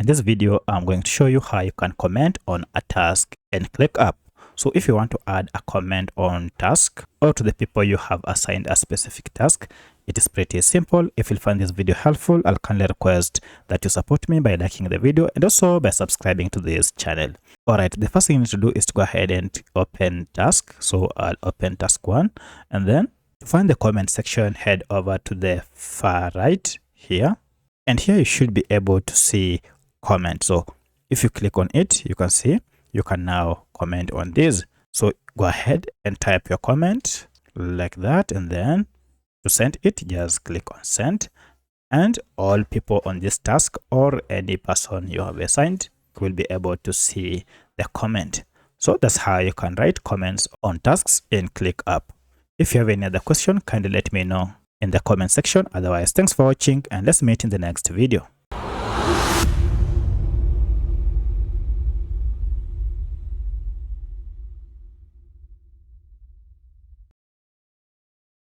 In this video, I'm going to show you how you can comment on a task in ClickUp. So if you want to add a comment on task or to the people you have assigned a specific task, it is pretty simple. If you find this video helpful, I'll kindly request that you support me by liking the video and also by subscribing to this channel. Alright, the first thing you need to do is to go ahead and open task. So I'll open task 1, and then to find the comment section, head over to the far right here. And here you should be able to see comment. So if you click on it, you can see you can now comment on this. So go ahead and type your comment like that, and then to send it, just click on send, and all people on this task or any person you have assigned will be able to see the comment. So that's how you can write comments on tasks in ClickUp. If you have any other question, kindly let me know in the comment section. Otherwise, thanks for watching, and let's meet in the next video.